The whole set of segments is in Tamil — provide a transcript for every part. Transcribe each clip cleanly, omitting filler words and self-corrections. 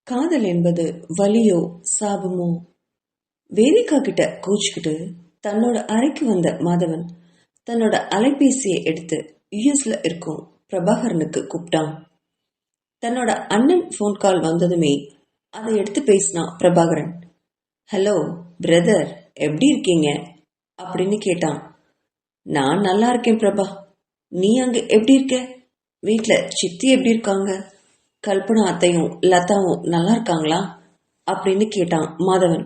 காதல் என்பது வலியோ சாபமோ? வேதிகா கிட்ட கோச்சுக்கிட்டு தன்னோட அறைக்கு வந்த மாதவன் தன்னோட அலைபேசியை எடுத்து யுஎஸ்ல இருக்கும் பிரபாகரனுக்கு கூப்பிட்டான். தன்னோட அண்ணன் போன் கால் வந்ததுமே அதை எடுத்து பேசினான் பிரபாகரன். ஹலோ பிரதர், எப்படி இருக்கீங்க அப்படின்னு கேட்டான். நான் நல்லா இருக்கேன் பிரபா, நீ அங்க எப்படி இருக்க? வீட்டுல சித்தி எப்படி இருக்காங்க? கல்பனா அத்தையும் லதாவும் நல்லா இருக்காங்களா அப்படின்னு கேட்டான் மாதவன்.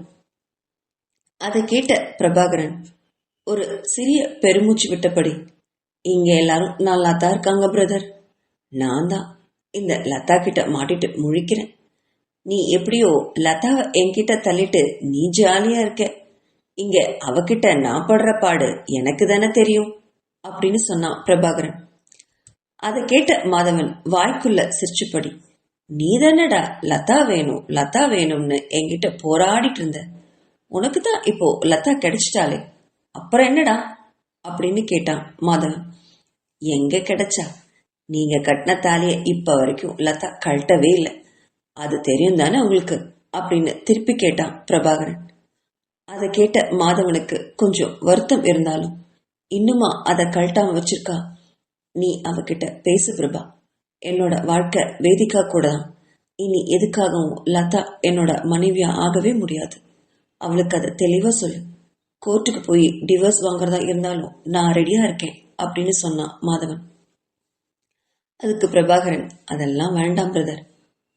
அதை கேட்ட பிரபாகரன் ஒரு சிறிய பெருமூச்சு விட்டபடி, இங்க எல்லாரும் நல்லா தான் இருக்காங்க பிரதர். நான் தான் இந்த லதா கிட்ட மாட்டிட்டு முழிக்கிறேன். நீ எப்படியோ லதாவை என்கிட்ட தள்ளிட்டு நீ ஜாலியா இருக்க. இங்க அவகிட்ட நான் படுற பாடு எனக்கு தானே தெரியும் அப்படின்னு சொன்னான் பிரபாகரன். அதை கேட்ட மாதவன் வாய்க்குள்ள சிரிச்சுப்படி, நீ தானடா லதா வேணும் லதா வேணும்னு என்கிட்ட போராடிட்டு இருந்த. உனக்கு தான் இப்போ லதா கிடைச்சிட்டாலே, அப்புறம் என்னடா அப்படின்னு கேட்டான் மாதவன். எங்க கிடைச்சா? நீங்க கட்டின தாலிய இப்ப வரைக்கும் லதா கழட்டவே இல்லை, அது தெரியும் தானே உங்களுக்கு அப்படின்னு திருப்பி கேட்டான் பிரபாகரன். அதை கேட்ட மாதவனுக்கு கொஞ்சம் வருத்தம் இருந்தாலும், இன்னுமா அதை கழட்டாம வச்சிருக்கா? நீ அவகிட்ட பேசு பிரபா. என்னோட வாழ்க்கை வேதிகா கூட தான். இனி எதுக்காகவும் லதா என்னோட மனைவியா ஆகவே முடியாது. அவளுக்கு அதை தெளிவா சொல்லு. கோர்ட்டுக்கு போய் டிவோர்ஸ் வாங்குறதா இருந்தாலும் நான் ரெடியா இருக்கேன் அப்படின்னு சொன்னான் மாதவன். அதுக்கு பிரபாகரன், அதெல்லாம் வேண்டாம் பிரதர்.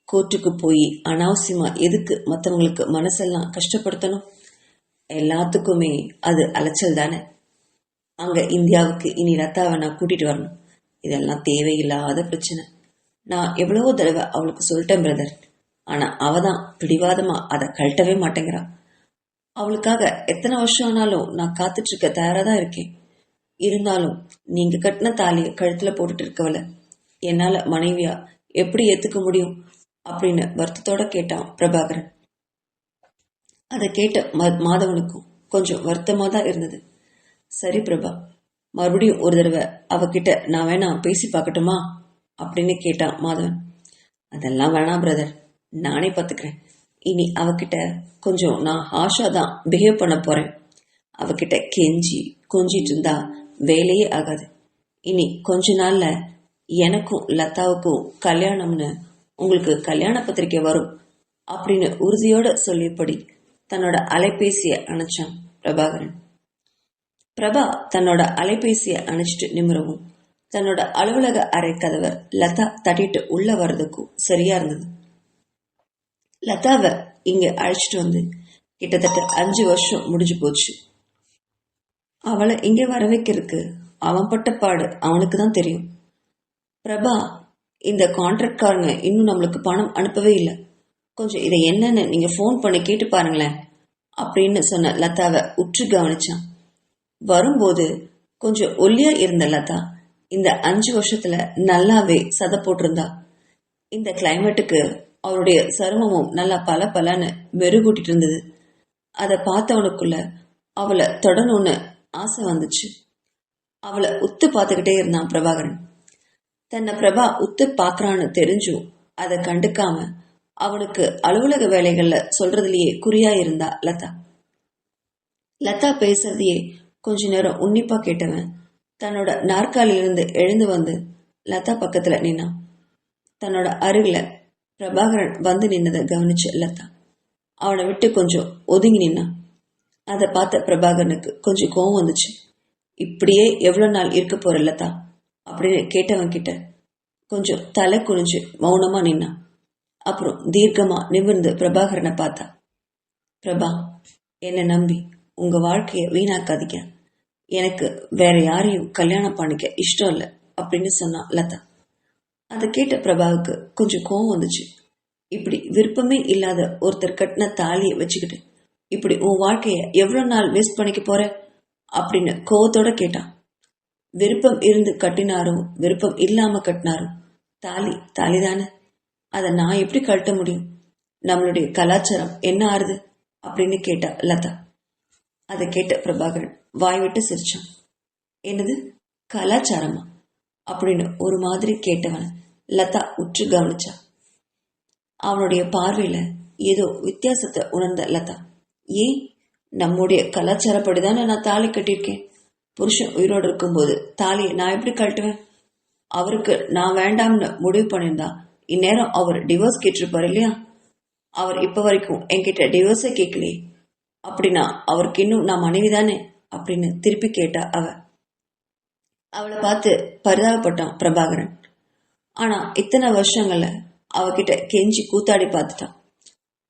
கோர்ட்டுக்கு போய் அனாவசியமா எதுக்கு மற்றவங்களுக்கு மனசெல்லாம் கஷ்டப்படுத்தணும்? எல்லாத்துக்குமே அது அலைச்சல் தானே. அங்க இந்தியாவுக்கு இனி லதாவை நான் கூட்டிட்டு வரணும். இதெல்லாம் தேவையில்லாத பிரச்சனை. நான் எவ்வளவோ தடவை அவளுக்கு சொல்லிட்டேன் பிரதர். ஆனா அவதான் பிடிவாதமா அதை கழட்டவே மாட்டேங்கிறா. அவளுக்காக எத்தனை வருஷம் ஆனாலும் நான் காத்துட்டு இருக்க தயாரா தான் இருக்கேன். இருந்தாலும் நீங்க கட்டின தாலியை கழுத்துல போட்டுட்டு இருக்கவள என்னால மனைவியா எப்படி ஏத்துக்க முடியும் அப்படின்னு வருத்தத்தோட கேட்டான் பிரபாகரன். அதை கேட்ட மாதவனுக்கும் கொஞ்சம் வருத்தமா தான் இருந்தது. சரி பிரபா, மறுபடியும் ஒரு தடவை அவகிட்ட நான் வேணா பேசி பார்க்கட்டுமா அப்படின்னு கேட்டான் மாதவன். அதெல்லாம் வேணாம் பிரதர், நானே பார்த்துக்கிறேன். இனி அவகிட்ட கொஞ்சம் நான் ஹாஷா தான் பிஹேவ் பண்ண போறேன். அவகிட்ட கெஞ்சி கொஞ்சிட்டு இருந்தா வேலையே ஆகாது. இனி கொஞ்ச நாள்ல எனக்கும் லதாவுக்கும் கல்யாணம்னு உங்களுக்கு கல்யாண பத்திரிக்கை வரும் அப்படின்னு உறுதியோட சொல்லியபடி தன்னோட அலைபேசியை அணைச்சான் பிரபாகரன். பிரபா தன்னோட அலைபேசியை அணைச்சிட்டு நிமிரவும் தன்னோட அலுவலக அறை கதவை லதா தட்டிட்டு உள்ள வர்றதுக்கும் சரியா இருந்தது. லதாவை இங்க அழைச்சிட்டு வந்து கிட்டத்தட்ட 5 வருஷம் முடிஞ்சு போச்சு. அவளை இங்க வர வைக்கிறதுக்கு அவன் பட்ட பாடு அவனுக்கு தான் தெரியும். பிரபா, இந்த கான்ட்ராக்ட்காரங்க இன்னும் நம்மளுக்கு பணம் அனுப்பவே இல்லை. கொஞ்சம் இதை என்னன்னு நீங்க போன் பண்ணி கேட்டு பாருங்களேன் அப்படின்னு சொன்ன லதாவை உற்று கவனிச்சான். வரும்போது கொஞ்சம் ஒல்லியா இருந்த லதா இந்த 5 வருஷத்துல நல்லாவே சதை போட்டிருந்தா. இந்த கிளைமேட்டுக்கு அவருடைய சருமமும் நல்லா பல பலன்னு மெருகூட்டிட்டு இருந்தது. அதை பார்த்தவனுக்குள்ள அவளை தொடணும்னு ஆசை வந்துச்சு. அவளை உத்து பார்த்துக்கிட்டே இருந்தான் பிரபாகரன். தன்னை பிரபா உத்து பாக்குறான்னு தெரிஞ்சும் அதை கண்டுக்காம அவனுக்கு அலுவலக வேலைகள்ல சொல்றதுலயே குறியா இருந்தா லதா. லதா பேசுறதையே கொஞ்ச நேரம் உன்னிப்பா கேட்டவன் தன்னோட நாற்காலியிலிருந்து எழுந்து வந்து லதா பக்கத்துல நின்னான். தன்னோட அருகில பிரபாகரன் வந்து நின்னதை கவனிச்ச லதா அவனை விட்டு கொஞ்சம் ஒதுங்கி நின்னான். அதை பார்த்த பிரபாகரனுக்கு கொஞ்சம் கோவம் வந்துச்சு. இப்படியே எவ்வளவு நாள் இருக்க போற லதா அப்படின்னு கேட்டவன் கிட்ட கொஞ்சம் தலை குனிஞ்சு மௌனமா நின்னான். அப்புறம் தீர்க்கமா நிமிர்ந்து பிரபாகரனை பார்த்தா. பிரபா, என்னை நம்பி உங்க வாழ்க்கைய வீணாக்காதீங்க. எனக்கு வேற யாரையும் கல்யாணம் பண்ணிக்க இஷ்டம் இல்லை அப்படின்னு சொன்னா லதா. அதை கேட்ட பிரபாவுக்கு கொஞ்சம் கோவம் வந்துச்சு. இப்படி விருப்பமே இல்லாத ஒருத்தர் கட்டின தாலியை வச்சுக்கிட்டு இப்படி உன் வாழ்க்கைய எவ்வளவு நாள் வேஸ்ட் பண்ணிக்க போற அப்படின்னு கோவத்தோட கேட்டான். விருப்பம் இருந்து கட்டினாரும் விருப்பம் இல்லாம கட்டினாரும் தாலி தாலிதானே. அதை நான் எப்படி கழட்ட முடியும்? நம்மளுடைய கலாச்சாரம் என்ன ஆறுது அப்படின்னு கேட்டா லதா. அதை கேட்ட பிரபாகரன் வாய் விட்டு சிரிச்சான். என்னது கலாச்சாரமா அப்படின்னு ஒரு மாதிரி கேட்டவன் லதா உற்று கவனிச்சா. அவனுடைய பார்வையில ஏதோ வித்தியாசத்தை உணர்ந்த லதா, ஏன், நம்முடைய கலாச்சாரப்படிதானே நான் தாலி கட்டியிருக்கேன். புருஷன் உயிரோடு இருக்கும்போது தாலியை நான் எப்படி கட்டுவேன்? அவருக்கு நான் வேண்டாம்னு முடிவு பண்ணியிருந்தா இந்நேரம் அவர் டிவோர்ஸ் கேட்டிருப்பாரு இல்லையா? அவர் இப்ப வரைக்கும் என்கிட்ட டிவோர்ஸே கேட்கலையே. அப்படின்னா அவருக்கு இன்னும் நான் மனைவி தானே அப்படின்னு திருப்பி கேட்டா அவளை பார்த்து பரிதாபப்பட்டான் பிரபாகரன். ஆனா இத்தனை வருஷங்கள்ல அவகிட்ட கெஞ்சி கூத்தாடி பார்த்துட்டான்.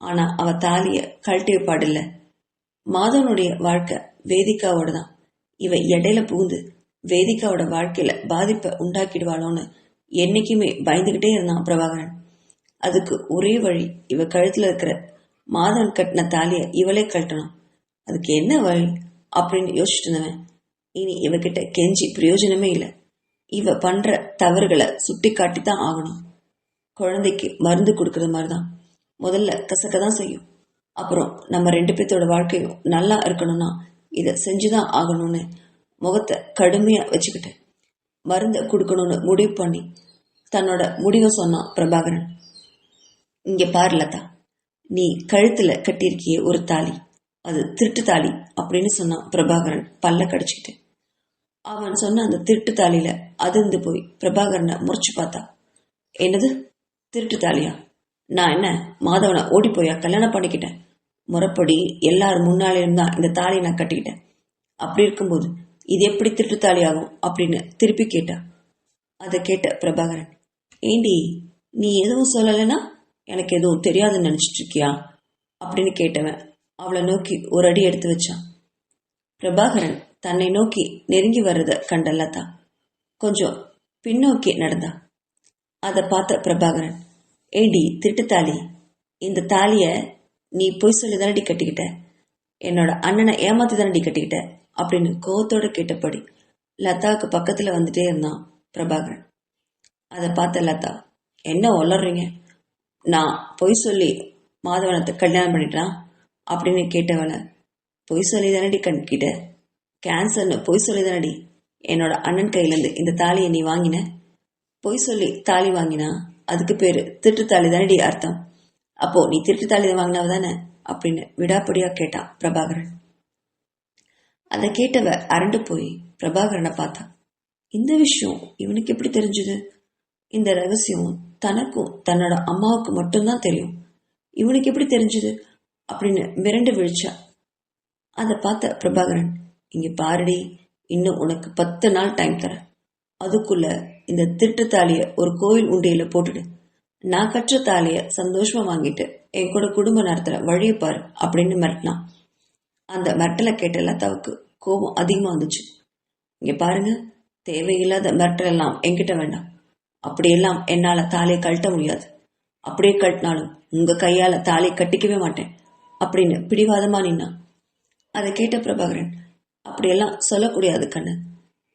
ஆனா அவ தாலிய கழட்டிய பாடில்ல. மாதவனுடைய வாழ்க்கை வேதிகாவோட தான். இவ இடையில புகுந்து வேதிகாவோட வாழ்க்கையில பாதிப்பை உண்டாக்கிடுவாளோன்னு என்னைக்குமே பயந்துகிட்டே இருந்தான் பிரபாகரன். அதுக்கு ஒரே வழி, இவ கழுத்துல இருக்கிற மாதவன் கட்டின தாலிய இவளே கழட்டணும். அதுக்கு என்ன வழி அப்படின்னு யோசிச்சுட்டு இருந்தவன், இனி இவகிட்ட கெஞ்சி பிரயோஜனமே இல்லை. இவ பண்ற தவறுகளை சுட்டி காட்டித்தான் ஆகணும். குழந்தைக்கு மருந்து கொடுக்கறது மாதிரிதான், முதல்ல கசக்கதான் செய்யும். அப்புறம் நம்ம 2 பேர்த்தோட வாழ்க்கையும் நல்லா இருக்கணும்னா இதை செஞ்சுதான் ஆகணும்னு முகத்தை கடுமையா வச்சுக்கிட்டு மருந்தை கொடுக்கணும்னு முடிவு பண்ணி தன்னோட முடிவை சொன்னான் பிரபாகரன். இங்க பாரு லதா, நீ கழுத்துல கட்டியிருக்கிய ஒரு தாலி, அது திருட்டு தாலி அப்படின்னு சொன்னான் பிரபாகரன் பல்ல கடிச்சுக்கிட்டு. அவன் சொன்ன அந்த திருட்டு தாலியில அதிர்ந்து போய் பிரபாகரனை முறைச்சு பார்த்தா. என்னது திருட்டு தாலியா? நான் என்ன மாதவனை ஓடி போயா கல்யாணம் பண்ணிக்கிட்டேன்? முறைப்படி எல்லார் முன்னாலேயும் தான் இந்த தாலியை நான் கட்டிக்கிட்டேன். அப்படி இருக்கும்போது இது எப்படி திருட்டு தாலி ஆகும் அப்படின்னு திருப்பி கேட்டா. அதை கேட்ட பிரபாகரன், ஏண்டி நீ எதுவும் சொல்லலைன்னா எனக்கு எதுவும் தெரியாதுன்னு நினைச்சிட்டு இருக்கியா அப்படின்னு கேட்டவன் அவளை நோக்கி ஒரு அடி எடுத்து வச்சான். பிரபாகரன் தன்னை நோக்கி நெருங்கி வர்றத கண்ட லதா கொஞ்சம் பின்னோக்கி நடந்தா. அதை பார்த்த பிரபாகரன், ஏண்டி திருட்டுத்தாலி, இந்த தாலிய நீ பொய் சொல்லி தானடி கட்டிக்கிட்ட, என்னோட அண்ணனை ஏமாத்தி தானடி கட்டிக்கிட்ட அப்படின்னு கோவத்தோட கேட்டபடி லதாவுக்கு பக்கத்துல வந்துட்டே இருந்தான் பிரபாகரன். அதை பார்த்த லதா, என்ன உளறீங்க, நான் பொய் சொல்லி மாதவனத்தை கல்யாணம் பண்ணிட்டான் அப்படின்னு கேட்டவளை, பொய் சொல்லி தானடி கட்டிக்கிட்ட, கேன்சர்னு பொய் சொல்லி தானடி என்னோட அண்ணன் கையிலேருந்து இந்த தாலியை நீ வாங்கின. பொய் சொல்லி தாலி வாங்கினா அதுக்கு பேரு திருட்டு தாலி தானடி அர்த்தம். அப்போ நீ திருட்டு தாலி வாங்கினவ தானே அப்படின்னு விடாப்படியா கேட்டான் பிரபாகரன். அதை கேட்டவ அரண்டு போய் பிரபாகரனை பார்த்தா. இந்த விஷயம் இவனுக்கு எப்படி தெரிஞ்சது? இந்த ரகசியம் தனக்கும் தன்னோட அம்மாவுக்கு மட்டும்தான் தெரியும், இவனுக்கு எப்படி தெரிஞ்சது அப்படின்னு மிரண்டு விழிச்சா. அதை பார்த்த பிரபாகரன், இங்க பாருடி, இன்னும் உனக்கு 10 நாள் டைம் தரேன். அதுக்குள்ள இந்த திருட்டு தாலிய ஒரு கோயில் உண்டியில போட்டுடு. நான் கற்ற தாலிய சந்தோஷமா வாங்கிட்டு என் கூட குடும்ப நடத்துற வழிய பாரு அப்படின்னு மிரட்டினான். அந்த மிரட்டலை கேட்ட லதாவுக்கு கோபம் அதிகமா வந்துச்சு. இங்க பாருங்க, தேவையில்லாத மிரட்டல் எல்லாம் என்கிட்ட வேண்டாம். அப்படியெல்லாம் என்னால தாலியை கழட்ட முடியாது. அப்படியே கழட்டினாலும் உங்க கையால தாலியை கட்டிக்கவே மாட்டேன் அப்படின்னு பிடிவாதமா நின்னான். அதை கேட்ட பிரபாகரன், அப்படியெல்லாம் சொல்லக்கூடாது கண்ணு,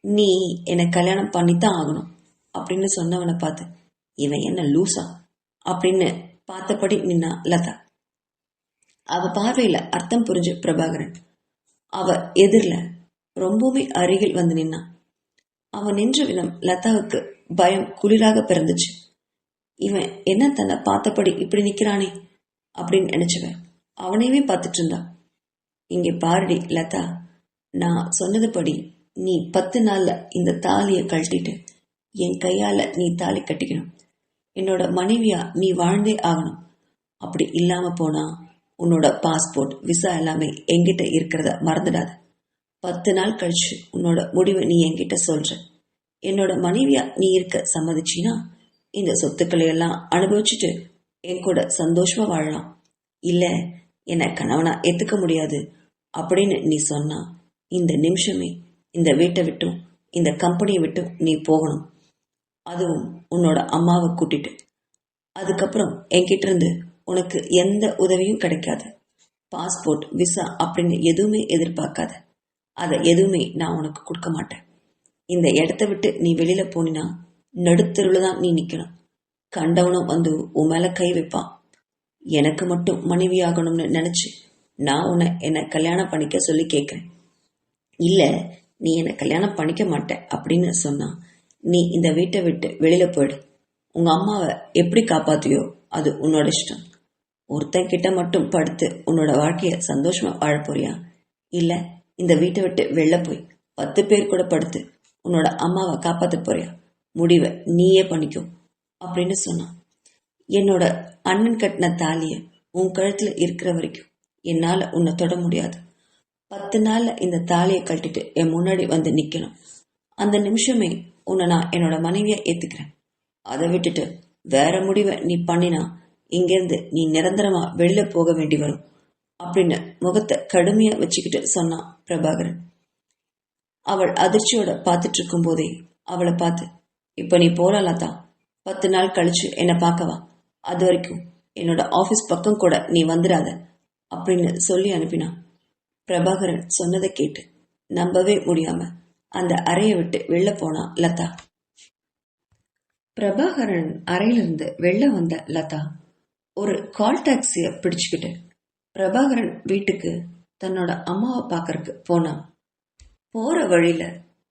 நீ என்னை கல்யாணம் பண்ணித்தான் ஆகணும் அப்படின்னு சொன்னவனை பார்த்து, இவன் என்ன லூசா அப்படின்னு பார்த்தபடி நின்னா லதா. அவ பார்வையில அர்த்தம் புரிஞ்ச பிரபாகரன் அவ எதிரில ரொம்பவே அருகில் வந்து நின்னான். அவன் நின்ற விதம் லதாவுக்கு பயம் குளிராக பிறந்துச்சு. இவன் என்ன தன்னை பார்த்தபடி இப்படி நிக்கிறானே அப்படின்னு நினைச்சவன் அவனையுமே பார்த்துட்டு இருந்தான். இங்கே பாருடி லதா, நான் சொன்னதுபடி நீ 10 நாள்ல இந்த தாலியை கழட்டிட்டு என் கையால நீ தாலி கட்டிக்கணும். என்னோட மனைவியா நீ வாழ்ந்தே ஆகணும். அப்படி இல்லாம போனா உன்னோட பாஸ்போர்ட் விசா எல்லாமே என்கிட்ட இருக்கிறத மறந்துடாத. 10 நாள் கழிச்சு உன்னோட முடிவை நீ என்கிட்ட சொல்ற. என்னோட மனைவியா நீ இருக்க சம்மதிச்சினா இந்த சொத்துக்களை எல்லாம் அனுபவிச்சுட்டு என் கூட சந்தோஷமா வாழலாம். இல்ல என்னை கணவனா ஏத்துக்க முடியாது அப்படின்னு நீ சொன்னா இந்த நிமிஷமே இந்த வீட்டை விட்டும் இந்த கம்பெனியை விட்டும் நீ போகணும். அதுவும் உன்னோட அம்மாவை கூட்டிட்டு. அதுக்கப்புறம் என்கிட்ட இருந்து உனக்கு எந்த உதவியும் கிடைக்காது. பாஸ்போர்ட் விசா அப்படின்னு எதுவுமே எதிர்பார்க்காத. அதை எதுவுமே நான் உனக்கு கொடுக்க மாட்டேன். இந்த இடத்த விட்டு நீ வெளியில போனினா நடுத்தருவில் தான் நீ நிக்கணும். கண்டவனும் வந்து உன் மேல கை வைப்பான். எனக்கு மட்டும் மனைவி ஆகணும்னு நினைச்சு நான் உன்னை என்னை கல்யாணம் பண்ணிக்க சொல்லி கேட்கிறேன். இல்ல நீ என்னை கல்யாணம் பண்ணிக்க மாட்டேன் அப்படின்னு சொன்னா நீ இந்த வீட்டை விட்டு வெளியில போயிடு. உங்க அம்மாவை எப்படி காப்பாத்தியோ அது உன்னோட இஷ்டம். ஒருத்தன் கிட்ட மட்டும் படுத்து உன்னோட வாழ்க்கைய சந்தோஷமா வாழ போறியா, இல்ல இந்த வீட்டை விட்டு வெளில போய் 10 பேர் கூட படுத்து உன்னோட அம்மாவை காப்பாத்த போறியா? முடிவை நீயே பண்ணிக்கோ அப்படின்னு சொன்னான். என்னோட அண்ணன் கட்டின தாலிய உன் கழுத்துல இருக்கிற வரைக்கும் என்னால உன்னை தொட முடியாது. 10 நாள்ல இந்த தாலியை கழட்டிட்டு என் முன்னாடி வந்து நிக்கணும். அந்த நிமிஷமே உன்னை நான் என்னோட மனைவியா ஏத்துக்கிறேன். அதை விட்டுட்டு வேற முடிவை நீ பண்ணினா இங்கிருந்து நீ நிரந்தரமா வெளில போக வேண்டி வரும் அப்படின்னு முகத்தை கடுமையா வச்சுக்கிட்டு சொன்னான் பிரபாகரன். அவள் அதிர்ச்சியோட பார்த்துட்டு இருக்கும் போதே அவளை பார்த்து, இப்ப நீ போறாதான், 10 நாள் கழிச்சு என்னை பார்க்கவா, அது வரைக்கும் என்னோட ஆபீஸ் பக்கம் கூட நீ வந்துடாத அப்படின்னு சொல்லி அனுப்பினான். பிரபாகரன் சொன்னதை கேட்டு நம்பவே முடியாம அந்த அறையை விட்டு வெளில போனா லதா. பிரபாகரன் அறையிலிருந்து வெளில வந்த லதா ஒரு கால் டாக்ஸிய பிடிச்சுக்கிட்டு பிரபாகரன் வீட்டுக்கு தன்னோட அம்மாவை பார்க்கறதுக்கு போனான். போற வழியில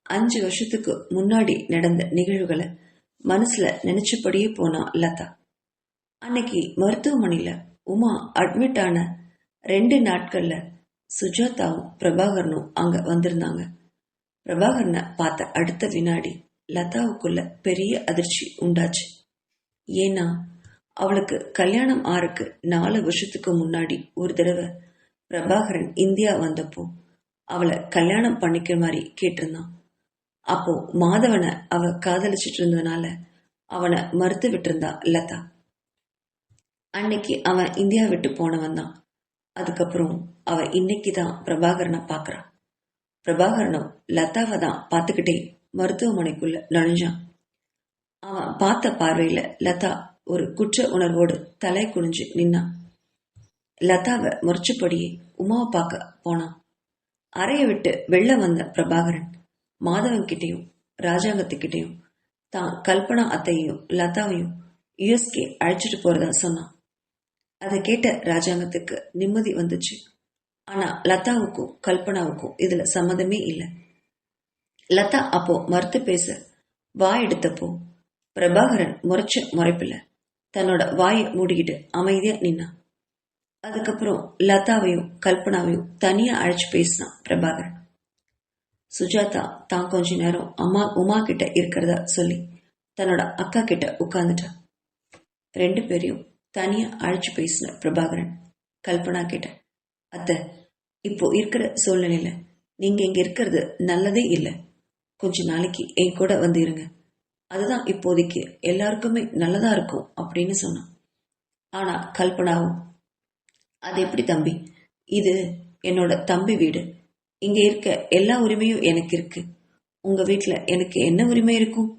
5 வருஷத்துக்கு முன்னாடி நடந்த நிகழ்வுகளை மனசுல நினைச்சபடியே போனா லதா. அன்னைக்கு மருத்துவமனையில உமா அட்மிட் ஆன 2 நாட்கள்ல சுஜாதாவும் பிரபாகரனும் அங்க வந்திருந்தாங்க. பிரபாகரனை பார்த்த அடுத்த வினாடி லதாவுக்குள்ள பெரிய அதிர்ச்சி உண்டாச்சு. ஏன்னா அவளுக்கு கல்யாணம் ஆறக்கு 4 வருஷத்துக்கு முன்னாடி ஒரு தடவை பிரபாகரன் இந்தியா வந்தப்போ அவளை கல்யாணம் பண்ணிக்கிற மாதிரி கேட்டிருந்தான். அப்போ மாதவனை அவ காதலிச்சிட்டு இருந்ததுனால அவனை மறுத்து விட்டிருந்தா லதா. அன்னைக்கு அவன் இந்தியா விட்டு போனவன் தான். அதுக்கப்புறம் அவ இன்னைக்குதான் பிரபாகரனை பாக்குறான். பிரபாகரனும் லதாவை தான் பார்த்துக்கிட்டே மருத்துவமனைக்குள்ள நுழைஞ்சான். அவன் பார்த்த பார்வையில லதா ஒரு குற்ற உணர்வோடு தலை குனிஞ்சு நின்னான். லதாவை முறைச்சபடியே உமாவை பார்க்க போனான். அறையை விட்டு வெளில வந்த பிரபாகரன் மாதவன் கிட்டையும் ராஜாங்கத்துக்கிட்டையும் தான் கல்பனா அத்தையும் லதாவையும் யுஎஸ்கே அழைச்சிட்டு போறதா சொன்னான். அதை கேட்ட ராஜாங்கத்துக்கு நிம்மதி வந்துச்சு. ஆனா லதாவுக்கும் கல்பனாவுக்கும் இதுல சம்மதமே இல்லை. லதா அப்போ மறுத்து பேச வாய் எடுத்தப்போ பிரபாகரன் முறைச்ச முறைப்பில்ல தன்னோட வாயை மூடிக்கிட்டு அமைதியா நின்னான். அதுக்கப்புறம் லதாவையும் கல்பனாவையும் தனியா அழைச்சு பேசினான் பிரபாகரன். சுஜாதா தான் கொஞ்ச நேரம் அம்மா உமா கிட்ட இருக்கிறதா சொல்லி தன்னோட அக்கா கிட்ட உட்கார்ந்துட்டான். 2 பேரையும் தனியா அழைச்சு பேசின பிரபாகரன் கல்பனா கிட்ட, அத்தை, இப்போ இருக்கிற சூழ்நிலையில நீங்க இங்க இருக்கிறது நல்லதே இல்லை. கொஞ்ச நாளைக்கு என் கூட வந்து இருங்க. அதுதான் இப்போதைக்கு எல்லாருக்குமே நல்லதா இருக்கும் அப்படின்னு சொன்னான். ஆனா கல்பனாவும், அது எப்படி தம்பி, இது என்னோட தம்பி வீடு, இங்க இருக்க எல்லா உரிமையும் எனக்கு இருக்கு. உங்க வீட்டுல எனக்கு என்ன உரிமை இருக்கும்?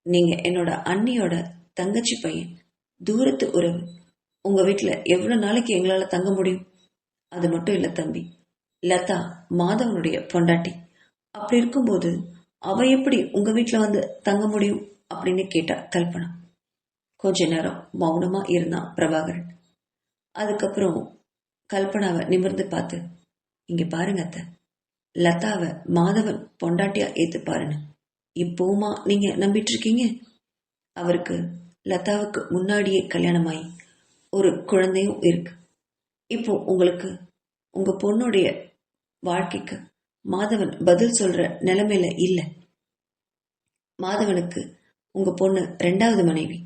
நீங்க என்னோட அண்ணியோட தங்கச்சி பையன், தூரத்து உறவு. உங்க வீட்டுல எவ்வளவு நாளைக்கு எங்களால தங்க முடியும்? அது மட்டும் இல்ல தம்பி, லதா மாதவனுடைய பொண்டாட்டி. அப்படி இருக்கும்போது அவ எப்படி உங்க வீட்டுல வந்து தங்க முடியும் அப்படின்னு கேட்டா கல்பனா. கொஞ்ச நேரம் மௌனமா இருந்தான் பிரபாகரன். அதுக்கப்புறம் கல்பனாவை நிமிர்ந்து பார்த்து, இங்க பாருங்க அத்தை, லதாவை மாதவன் பொண்டாட்டியா ஏத்து பாருன்னு இப்போமா நீங்க நம்பிட்டு இருக்கீங்க? அவருக்கு லதாவுக்கு முன்னாடியே கல்யாணமாயி ஒரு குழந்தையும் இருக்கு. இப்போ உங்களுக்கு உங்க பொண்ணுடைய வாழ்க்கைக்கு மாதவன் பதில் சொல்ற நிலைமையில இல்ல. மாதவனுக்கு உங்க பொண்ணு 2வது மனைவி.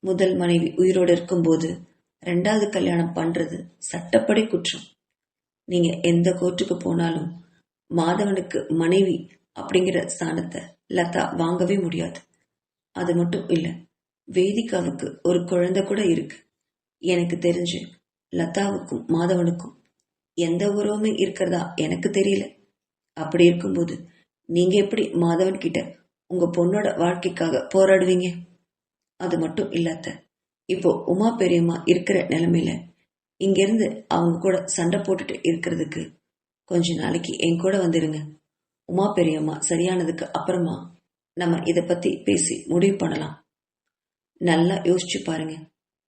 முதல் மனைவி உயிரோடு இருக்கும்போது 2வது கல்யாணம் பண்றது சட்டப்படி குற்றம். நீங்க எந்த கோர்ட்டுக்கு போனாலும் மாதவனுக்கு மனைவி அப்படிங்கிற ஸ்தானத்தை லதா வாங்கவே முடியாது. அது மட்டும் இல்ல, வேதிகாவுக்கு ஒரு குழந்தை கூட இருக்கு. எனக்கு தெரிஞ்சு லதாவுக்கும் மாதவனுக்கும் எந்த உறவுமே இருக்கிறதா எனக்கு தெரியல. அப்படி இருக்கும்போது நீங்க எப்படி மாதவன் கிட்ட உங்க பொண்ணோட வாழ்க்கைக்காக போராடுவீங்க? அது மட்டும் இல்லாத, இப்போ உமா பெரியம்மா இருக்கிற நிலைமையில இங்கிருந்து அவங்க கூட சண்டை போட்டுட்டு இருக்கிறதுக்கு கொஞ்ச நாளைக்கு என் கூட வந்துருங்க. உமா பெரியம்மா சரியானதுக்கு அப்புறமா நம்ம இத பத்தி பேசி முடிவு பண்ணலாம். நல்லா யோசிச்சு பாருங்க.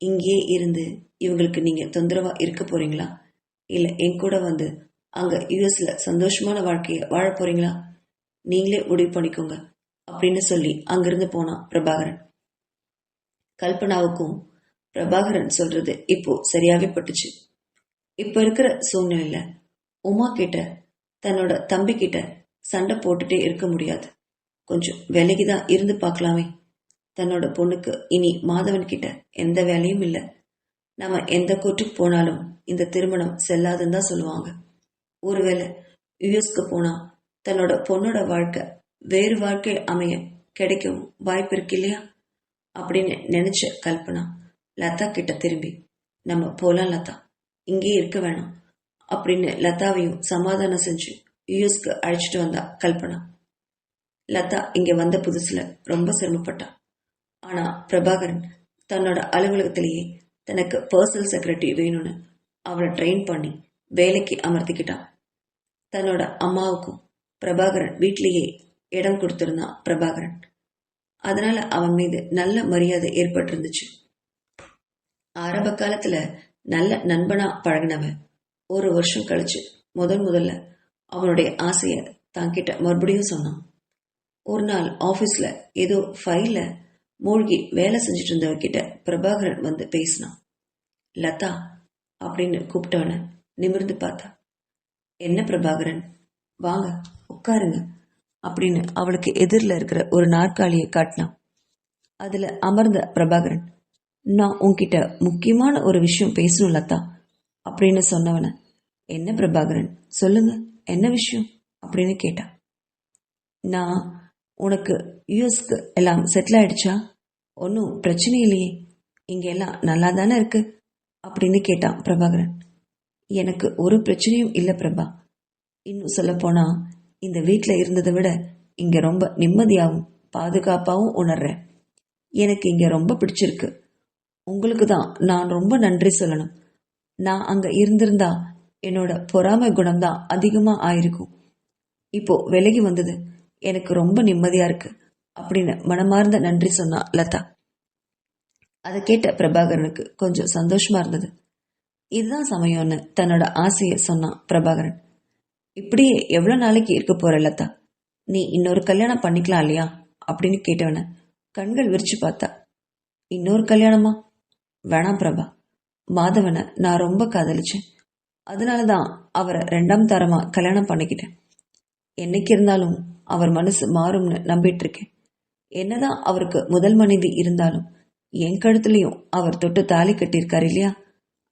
இங்கேயே இருந்து இவங்களுக்கு நீங்க தொந்தரவா இருக்க போறீங்களா, இல்ல என் கூட வந்து அங்க யுஎஸ்ல சந்தோஷமான வாழ்க்கைய வாழ போறீங்களா? நீங்களே முடிவு பண்ணிக்கோங்க அப்படின்னு சொல்லி அங்கிருந்து போனான் பிரபாகரன். கல்பனாவுக்கும் பிரபாகரன் சொல்றது இப்போ சரியாவே பட்டுச்சு. இப்ப இருக்கிற சூழ்நிலையில உமா கிட்ட தன்னோட தம்பி கிட்ட சண்டை போட்டுட்டே இருக்க முடியாது. கொஞ்சம் விலகிதான் இருந்து பார்க்கலாமே. தன்னோட பொண்ணுக்கு இனி மாதவன் கிட்ட எந்த வேலையும் இல்லை. நம்ம எந்த கோர்ட்டுக்கு போனாலும் இந்த திருமணம் செல்லாதுன்னு தான் சொல்லுவாங்க. ஒருவேளை யுஎஸ்க்கு போனா தன்னோட பொண்ணோட வாழ்க்கை வேறு வாழ்க்கை அமைய கிடைக்கவும் வாய்ப்பு இருக்கு இல்லையா அப்படின்னு நினைச்ச கல்பனா லதா கிட்ட திரும்பி, நம்ம போலாம் லதா, இங்கே இருக்க வேணாம் அப்படின்னு லதாவையும் சமாதானம் செஞ்சு யுஎஸ்க்கு அழைச்சிட்டு வந்தா கல்பனா. லதா இங்க வந்த புதுசுல ரொம்ப சிரமப்பட்டா. ஆனா பிரபாகரன் தன்னோட அலுவலகத்திலேயே தனக்கு பர்சனல் செக்ரட்டரி வேணும்னு அவனை ட்ரெயின் பண்ணி வேலைக்கு அமர்த்திக்கிட்டான். தன்னோட அம்மாவுக்கும் பிரபாகரன் வீட்டிலேயே இடம் கொடுத்திருந்தான் பிரபாகரன். அதனால அவன் மீது நல்ல மரியாதை ஏற்பட்டிருந்துச்சு. ஆரம்ப காலத்துல நல்ல நண்பனா பழகினவன் ஒரு வருஷம் கழிச்சு முதல்ல அவனுடைய ஆசைய தான்கிட்ட மறுபடியும் சொன்னான். ஒரு நாள் ஆபீஸ்ல ஏதோ ஃபைல மூழ்கி வேலை செஞ்சுட்டு இருந்தவகிட்ட பிரபாகரன் வந்து பேசினான். லதா அப்படின்னு கூப்பிட்டவன நிமிர்ந்து பார்த்தா. என்ன பிரபாகரன், வாங்க உட்காருங்க அப்படின்னு அவளுக்கு எதிரில் இருக்கிற ஒரு நாற்காலியை காட்டினான். அதுல அமர்ந்த பிரபாகரன், நான் உன்கிட்ட முக்கியமான ஒரு விஷயம் பேசணும் லதா அப்படின்னு சொன்னவன, என்ன பிரபாகரன் சொல்லுங்க, என்ன விஷயம் அப்படின்னு கேட்டான். நான் உனக்கு யூஎஸ்க்கு எல்லாம் செட்டில் ஆயிடுச்சா, ஒன்றும் பிரச்சனை இல்லையே, இங்க எல்லாம் நல்லா தானே இருக்கு அப்படின்னு கேட்டான் பிரபாகரன். எனக்கு ஒரு பிரச்சனையும் இல்லை பிரபா. இன்னும் சொல்ல போனா இந்த வீட்டில் இருந்ததை விட இங்க ரொம்ப நிம்மதியாகவும் பாதுகாப்பாகவும் உணர்றேன். எனக்கு இங்க ரொம்ப பிடிச்சிருக்கு. உங்களுக்கு தான் நான் ரொம்ப நன்றி சொல்லணும். நான் அங்க இருந்திருந்தா என்னோட பொறாமை குணம்தான் அதிகமா ஆயிருக்கும். இப்போ விலகி வந்தது எனக்கு ரொம்ப நிம்மதியா இருக்கு அப்படின்னு மனமார்ந்த நன்றி சொன்னா லதா. அதை கேட்ட பிரபாகரனுக்கு கொஞ்சம் சந்தோஷமா இருந்தது. இதுதான் சமயம்னு தன்னோட ஆசையை சொன்னான் பிரபாகரன். இப்படியே எவ்வளவு நாளைக்கு இருக்க போற லதா, நீ இன்னொரு கல்யாணம் பண்ணிக்கலாம் இல்லையா அப்படின்னு கேட்டவன கண்கள் விரிச்சு பார்த்தா. இன்னொரு கல்யாணமா? வேணாம் பிரபா, மாதவனை நான் ரொம்ப காதலிச்சேன். அதனாலதான் அவரை 2ஆம் தரமா கல்யாணம் பண்ணிக்கிட்டேன். என்னைக்கு இருந்தாலும் அவர் மனசு மாறும்னு நம்பிட்டு இருக்கேன். என்னதான் அவருக்கு முதல் மனைவி இருந்தாலும் என் கழுத்துலயும் அவர் தொட்டு தாலி கட்டியிருக்காரு இல்லையா,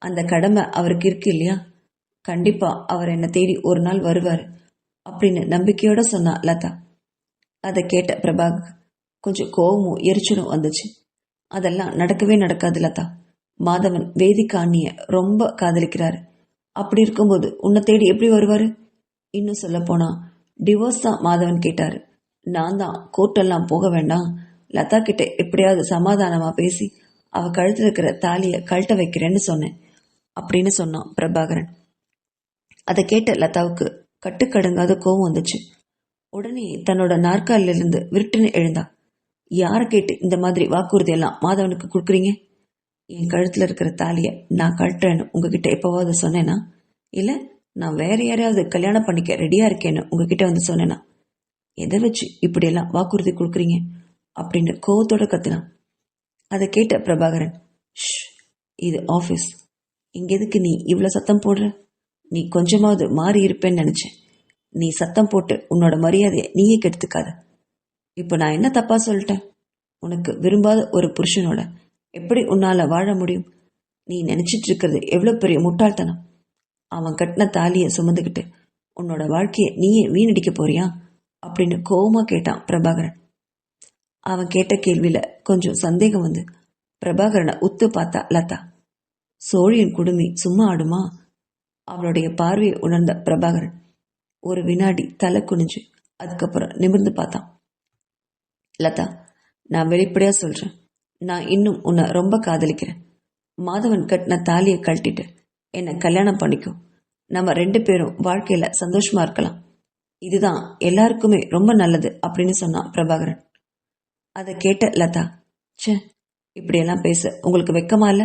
அந்த கடமை அவருக்கு இருக்கு இல்லையா, கண்டிப்பா அவர் என்னை தேடி ஒரு நாள் வருவாரு அப்படின்னு நம்பிக்கையோட சொன்னா லதா. அதை கேட்ட பிரபாக் கொஞ்சம் கோவமும் எரிச்சலும் வந்துச்சு. அதெல்லாம் நடக்கவே நடக்காது லதா. மாதவன் வேதிகா அண்ணிய ரொம்ப காதலிக்கிறாரு. அப்படி இருக்கும்போது உன்னை தேடி எப்படி வருவாரு? இன்னும் சொல்ல போனா டிவோர்ஸ் தான் மாதவன் கேட்டாரு. நான் தான் கோர்ட்டெல்லாம் போக வேண்டாம், லதா கிட்ட எப்படியாவது சமாதானமா பேசி அவ கழுத்துல இருக்கிற தாலிய கழட்ட வைக்கிறேன்னு சொன்னேன் அப்படின்னு சொன்னான் பிரபாகரன். அதை கேட்ட லதாவுக்கு கட்டுக்கடங்காத கோவம் வந்துச்சு. உடனே தன்னோட நாற்காலிலிருந்து விருட்டுன்னு எழுந்தா. யாரை கேட்டு இந்த மாதிரி வாக்குறுதி எல்லாம் மாதவனுக்கு கொடுக்குறீங்க? என் கழுத்துல இருக்கிற தாலிய நான் கழட்டுறேன்னு உங்ககிட்ட எப்பவாவது சொன்னேனா? இல்ல நான் வேற யாரையாவது கல்யாணம் பண்ணிக்க ரெடியா இருக்கேன்னு உங்ககிட்ட வந்து சொன்னேனா? எதை வச்சு இப்படியெல்லாம் வாக்குறுதி கொடுக்குறீங்க அப்படின்னு கோவத்தோட கத்தினான். அதை கேட்ட பிரபாகரன், இது ஆபீஸ், இங்க எதுக்கு நீ இவ்வளவு சத்தம் போடுற? நீ கொஞ்சமாவது மாறி இருப்பேன்னு நினைச்சேன். நீ சத்தம் போட்டு உன்னோட மரியாதையை நீயே கெடுத்துக்காத. இப்ப நான் என்ன தப்பா சொல்லிட்டேன்? உனக்கு விரும்பாத ஒரு புருஷனோட எப்படி உன்னால வாழ முடியும்? நீ நினைச்சிட்டு இருக்கிறது எவ்வளவு பெரிய முட்டாள்தனம். அவன் கட்டின தாலியை சுமந்துக்கிட்டு உன்னோட வாழ்க்கையை நீயே வீணடிக்க போறியா அப்படின்னு கோவமா கேட்டான் பிரபாகரன். அவன் கேட்ட கேள்வியில கொஞ்சம் சந்தேகம் வந்து பிரபாகரனை உத்து பார்த்தா லதா. சோழியின் குடுமி சும்மா ஆடுமா? அவளுடைய பார்வையை உணர்ந்த பிரபாகரன் ஒரு வினாடி தலை குனிஞ்சு அதுக்கப்புறம் நிமிர்ந்து பார்த்தான். லதா, நான் வெளிப்படையா சொல்றேன், நான் இன்னும் உன்னை ரொம்ப காதலிக்கிறேன். மாதவன் கட்டின தாலியை கழட்டிட்டு என்னை கல்யாணம் பண்ணிக்கும். நம்ம 2 பேரும் வாழ்க்கையில சந்தோஷமா இருக்கலாம். இதுதான் எல்லாருக்குமே ரொம்ப நல்லது அப்படின்னு சொன்னான் பிரபாகரன். அதை கேட்ட லதா, ச்சே, இப்படியெல்லாம் பேச உங்களுக்கு வெக்கமா இல்ல?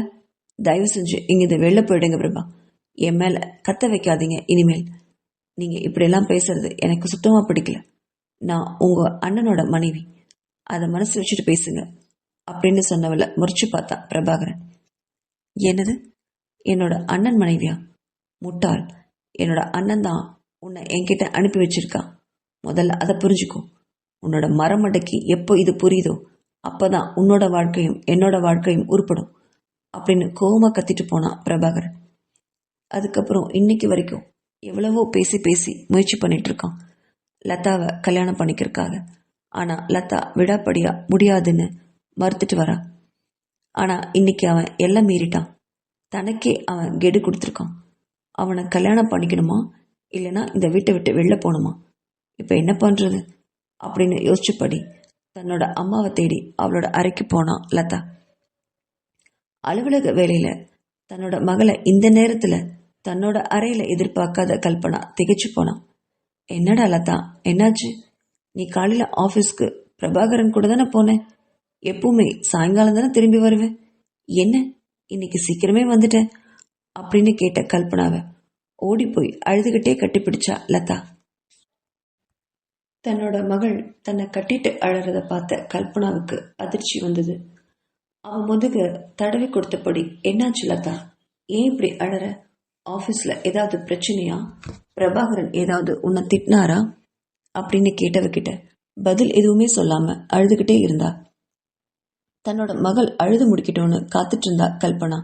தயவு செஞ்சு இங்கிருந்து வெளில போயிடுங்க பிரபா. என் மேல கத்த வைக்காதீங்க இனிமேல். நீங்க இப்படியெல்லாம் பேசுறது எனக்கு சுத்தமா பிடிக்கல. நான் உங்க அண்ணனோட மனைவி, அதை மனசு வச்சுட்டு பேசுங்க அப்படின்னு சொன்னவளை முறிச்சு பார்த்தான் பிரபாகரன். என்னது, என்னோட அண்ணன் மனைவியா? முட்டாள், என்னோட அண்ணன் தான் உன்னை என்கிட்ட அனுப்பி வச்சிருக்கான். முதல்ல அதை புரிஞ்சுக்கோ. உன்னோட மரமண்டைக்கு எப்போ இது புரியுதோ அப்பதான் உன்னோட வாழ்க்கையும் என்னோட வாழ்க்கையும் உருப்படும் அப்படின்னு கோவமா கத்திட்டு போனான் பிரபாகரன். அதுக்கப்புறம் இன்னைக்கு வரைக்கும் எவ்வளவோ பேசி பேசி முயற்சி பண்ணிட்டு இருக்கான் லதாவை கல்யாணம் பண்ணிக்கிறதுக்காக. ஆனா லதா விடாப்படியா முடியாதுன்னு மறுத்துட்டு வரா. ஆனா இன்னைக்கு அவன் எல்லாம் மீறிட்டான். தனக்கே அவன் கெடு கொடுத்துருக்கான். அவனை கல்யாணம் பண்ணிக்கணுமா இல்லைன்னா இந்த வீட்டை விட்டு வெளில போகணுமா? இப்போ என்ன பண்றது அப்படின்னு யோசிச்சுப்படி தன்னோட அம்மாவை தேடி அவளோட அறைக்கு போனான் லதா. அலுவலக வேலையில தன்னோட மகளை இந்த நேரத்துல தன்னோட அறையில எதிர்பார்க்காத கல்பனா திகைச்சு போனான். என்னடா லதா, என்னாச்சு? நீ காலையில ஆபீஸ்க்கு பிரபாகரன் கூட தானே போனேன். எப்பவுமே சாயங்காலம் தானே திரும்பி வருவேன். என்ன இன்னைக்கு சீக்கிரமே வந்துட்டேன் அப்படின்னு கேட்ட கல்பனாவை ஓடி போய் அழுதுகிட்டே கட்டிப்பிடிச்சா லதா. தன்னோட மகள் தன்னை கட்டிட்டு அழறத பார்த்த கல்பனாவுக்கு அதிர்ச்சி வந்தது. அவன் முதுக தடவி கொடுத்தபடி, என்னாச்சு லதா, ஏன் இப்படி அழற? ஆபீஸ்ல ஏதாவது பிரச்சனையா? பிரபாகரன் ஏதாவது உன்னை திட்டினாரா அப்படின்னு கேட்டவகிட்ட பதில் எதுவுமே சொல்லாம அழுதுகிட்டே இருந்தா. தன்னோட மகள் அழுது முடிக்கட்டும்னு காத்துட்டு இருந்தா கல்பனா.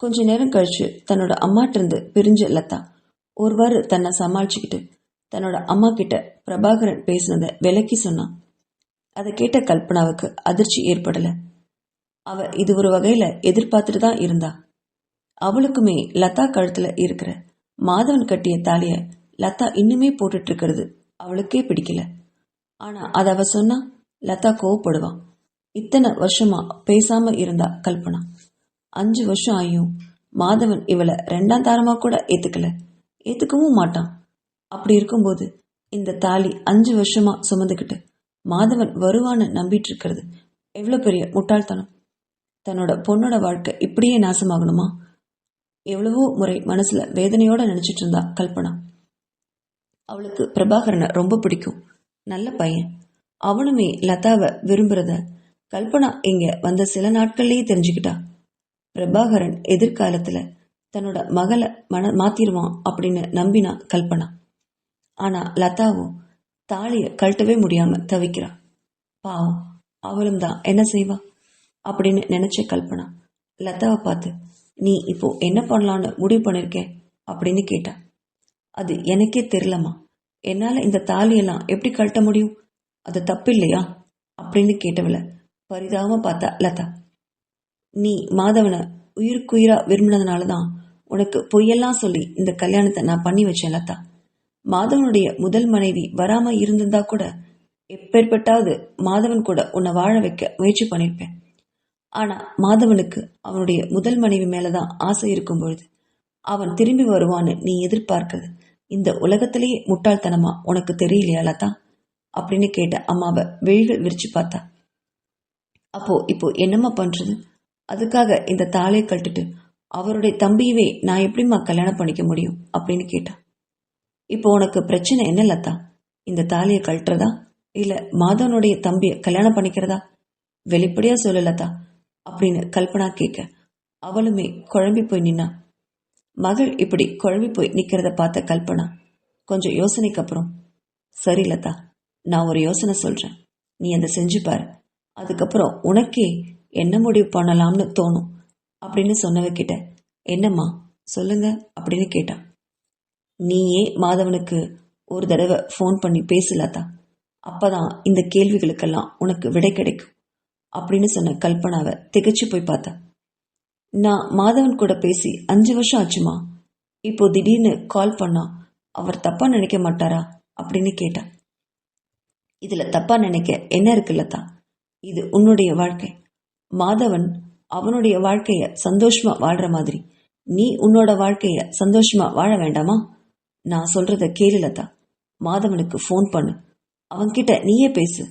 கொஞ்ச நேரம் கழிச்சு தன்னோட அம்மாட்டிருந்து பிரிஞ்ச லதா ஒருவாறு தன்னை சமாளிச்சுக்கிட்டு தன்னோட அம்மா கிட்ட பிரபாகரன் பேசினதை விலக்கி சொன்னான். அதை கேட்ட கல்பனாவுக்கு அதிர்ச்சி ஏற்படல. அவ இது ஒரு வகையில எதிர்பார்த்துட்டு தான் இருந்தா. அவளுக்குமே லதா கழுத்துல இருக்கிற மாதவன் கட்டிய தாலிய லதா இன்னுமே போட்டுட்டு இருக்கிறது அவளுக்கே பிடிக்கல. ஆனா அத அவ சொன்னா லதா கோவப்படுவான். இத்தனை வருஷமா பேசாம இருந்தா கல்பனா. 5 வருஷம் ஆயும் மாதவன் இவளை 2ஆம் தாரமா கூட ஏத்துக்கவும் மாட்டான். அப்படி இருக்கும்போது இந்த தாலி 5 வருஷமா சுமந்துக்கிட்டு மாதவன் வருவான்னு நம்பிட்டு இருக்கிறது எவ்வளவு பெரிய முட்டாள்தனம். தன்னோட பொண்ணோட வாழ்க்கை இப்படியே நாசமாகணுமா? எவ்வளவோ முறை மனசுல வேதனையோட நினைச்சிட்டு இருந்தா கல்பனா. அவளுக்கு பிரபாகரனை ரொம்ப பிடிக்கும். நல்ல பையன். அவனுமே லதாவை விரும்புறத கல்பனா இங்க வந்த சில நாட்கள்லயே தெரிஞ்சுக்கிட்டா. பிரபாகரன் எதிர்காலத்துல தன்னோட மகளை மாத்திருவான் அப்படின்னு நம்பினா கல்பனா. ஆனா லதாவும் தாலிய கழட்டவே முடியாம தவிக்கிறா. பாவம், அவளும் தான் என்ன செய்வா அப்படின்னு நினைச்ச கல்பனா லதாவை பார்த்து, நீ இப்போ என்ன பண்ணலான்னு முடிவு பண்ணிருக்கேன் அப்படின்னு கேட்டா. அது எனக்கே தெரியலம்மா. என்னால இந்த தாலியெல்லாம் எப்படி கழட்ட முடியும்? அது தப்பு இல்லையா அப்படின்னு கேட்டவள பரிதாபமா பார்த்தா லதா. நீ மாதவனை உயிருக்குயிரா விரும்பினதுனாலதான் உனக்கு பொய்யெல்லாம் சொல்லி இந்த கல்யாணத்தை நான் பண்ணி வச்சேன் லதா. மாதவனுடைய முதல் மனைவி வராம இருந்திருந்தா கூட எப்பேற்பட்டாவது மாதவன் கூட உன்னை வாழ வைக்க முயற்சி பண்ணிருப்பேன். ஆனா மாதவனுக்கு அவனுடைய முதல் மனைவி மேலதான் ஆசை இருக்கும் பொழுது அவன் திரும்பி வருவான்னு நீ எதிர்பார்க்கிறது இந்த உலகத்திலேயே முட்டாள்தனமா உனக்கு தெரியலையா லதா அப்படின்னு கேட்ட அம்மாவை விழிகள் விரிச்சு பார்த்தா. அப்போ இப்போ என்னம்மா பண்றது? அதுக்காக இந்த தாலியை கழட்டிட்டு அவருடைய தம்பியவே நான் எப்படிம்மா கல்யாணம் பண்ணிக்க முடியும் அப்படின்னு கேட்டா. இப்போ உனக்கு பிரச்சனை என்ன லதா? இந்த தாலியை கழட்டுறதா இல்ல மாதவனுடைய தம்பிய கல்யாணம் பண்ணிக்கிறதா? வெளிப்படையா சொல்லு லதா அப்படின்னு கல்பனா கேட்க அவளுமே குழம்பி போய் நின்னா. மகள் இப்படி குழம்பி போய் நிக்கிறத பார்த்த கல்பனா கொஞ்சம் யோசனைக்கு அப்புறம், சரி லதா, நான் ஒரு யோசனை சொல்றேன், நீ அதை செஞ்சு பாரு. அதுக்கப்புறம் உனக்கே என்ன முடிவு பண்ணலாம்னு தோணும் அப்படின்னு சொன்னவகிட்ட, என்னம்மா சொல்லுங்க அப்படின்னு கேட்டான். நீயே மாதவனுக்கு ஒரு தடவை ஃபோன் பண்ணி பேசலாத்தா, அப்பதான் இந்த கேள்விகளுக்கெல்லாம் உனக்கு விடை கிடைக்கும் அப்படின்னு சொன்ன கல்பனாவை திகைச்சு போய் பார்த்தா. நான் மாதவன் கூட பேசி 5 வருஷம் ஆச்சுமா. இப்போ திடீர்னு கால் பண்ணா அவர் தப்பா நினைக்க மாட்டாரா அப்படின்னு கேட்டா. இதுல தப்பா நினைக்க என்ன இருக்குல்லத்தா? இது உன்னுடைய வாழ்க்கை. மாதவன் அவனுடைய வாழ்க்கைய சந்தோஷமா வாழ்ற மாதிரி நீ உன்னோட வாழ்க்கைய சந்தோஷமா வாழ வேண்டாமா? நான் சொல்றத கேளு லதா. மாதவனுக்கு ஃபோன் பண்ணு, அவன்கிட்ட நீயே பேசு.